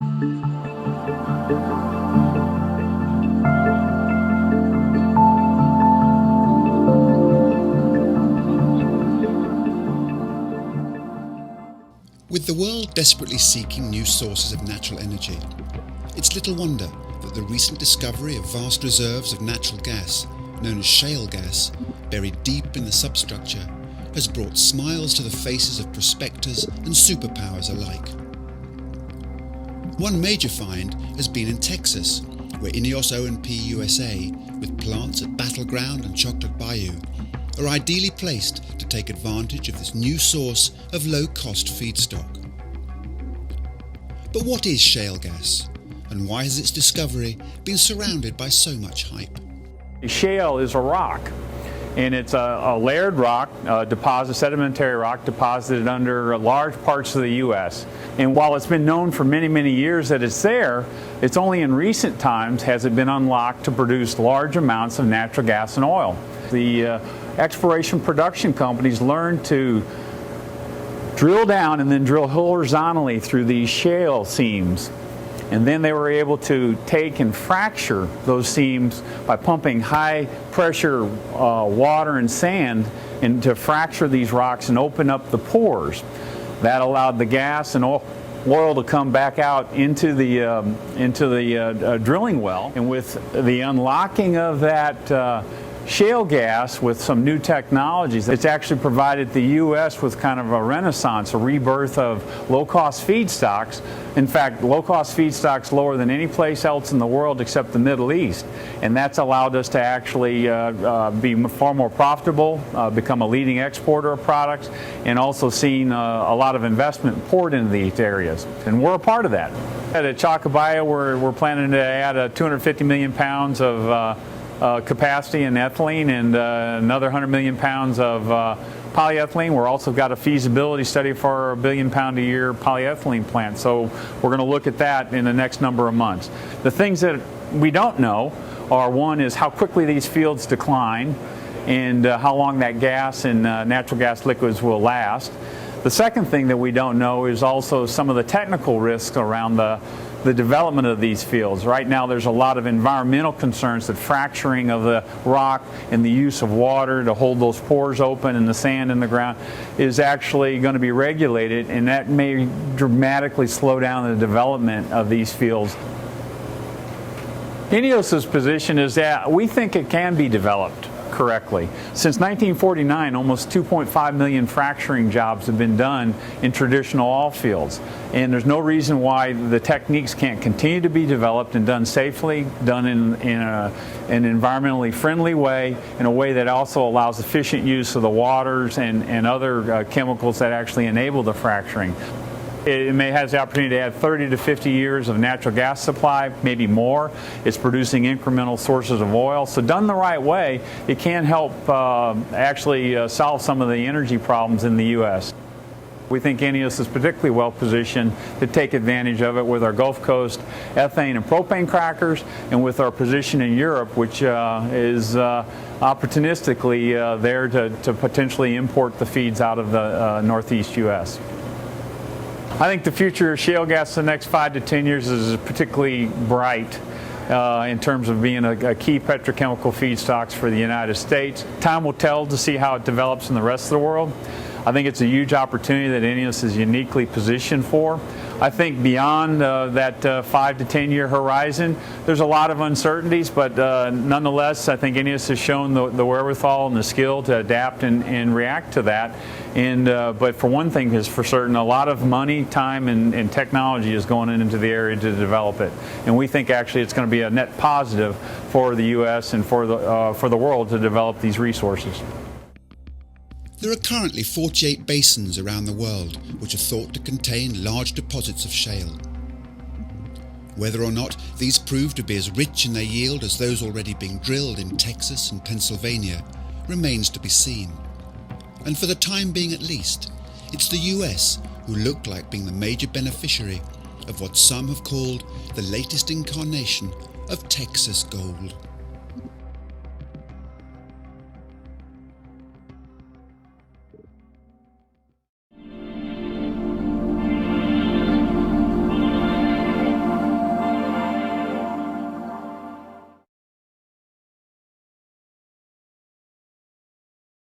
With the world desperately seeking new sources of natural energy, it's little wonder that the recent discovery of vast reserves of natural gas, known as shale gas, buried deep in the substructure, has brought smiles to the faces of prospectors and superpowers alike. One major find has been in Texas, where INEOS O&P USA, with plants at Battleground and Chocolate Bayou, are ideally placed to take advantage of this new source of low-cost feedstock. But what is shale gas, and why has its discovery been surrounded by so much hype? Shale is a rock, and it's a layered rock, sedimentary rock deposited under large parts of the U.S. And while it's been known for many, many years that it's there, it's only in recent times has it been unlocked to produce large amounts of natural gas and oil. The exploration production companies learned to drill down and then drill horizontally through these shale seams. And then they were able to take and fracture those seams by pumping high pressure water and sand and to fracture these rocks and open up the pores. That allowed the gas and oil to come back out into the drilling well. And with the unlocking of that shale gas with some new technologies, it's actually provided the U.S. with kind of a renaissance, a rebirth of low-cost feedstocks. In fact, low-cost feedstocks lower than any place else in the world except the Middle East. And that's allowed us to actually be far more profitable, become a leading exporter of products, and also seen a lot of investment poured into these areas. And we're a part of that. At Chocolate Bayou, we're planning to add 250 million pounds of capacity in ethylene and another 100 million pounds of polyethylene. We're also got a feasibility study for a 1 billion pound a year polyethylene plant. So we're going to look at that in the next number of months. The things that we don't know are, one is how quickly these fields decline and how long that gas and natural gas liquids will last. The second thing that we don't know is also some of the technical risks around the development of these fields. Right now there's a lot of environmental concerns that fracturing of the rock and the use of water to hold those pores open and the sand in the ground is actually going to be regulated, and that may dramatically slow down the development of these fields. INEOS's position is that we think it can be developed correctly. Since 1949, almost 2.5 million fracturing jobs have been done in traditional oil fields. And there's no reason why the techniques can't continue to be developed and done safely, done in an environmentally friendly way, in a way that also allows efficient use of the waters and other chemicals that actually enable the fracturing. It has the opportunity to add 30 to 50 years of natural gas supply, maybe more. It's producing incremental sources of oil. So done the right way, it can help actually solve some of the energy problems in the U.S. We think INEOS is particularly well positioned to take advantage of it with our Gulf Coast ethane and propane crackers, and with our position in Europe, which is opportunistically there to potentially import the feeds out of the Northeast U.S. I think the future of shale gas in the next 5 to 10 years is particularly bright in terms of being a key petrochemical feedstocks for the United States. Time will tell to see how it develops in the rest of the world. I think it's a huge opportunity that INEOS is uniquely positioned for. I think beyond that 5 to 10 year horizon, there's a lot of uncertainties, but nonetheless, I think INEOS has shown the wherewithal and the skill to adapt and react to that. But for one thing is for certain, a lot of money, time, and technology is going into the area to develop it. And we think actually it's going to be a net positive for the U.S. and for the world to develop these resources. There are currently 48 basins around the world which are thought to contain large deposits of shale. Whether or not these prove to be as rich in their yield as those already being drilled in Texas and Pennsylvania remains to be seen. And for the time being at least, it's the US who look like being the major beneficiary of what some have called the latest incarnation of Texas gold.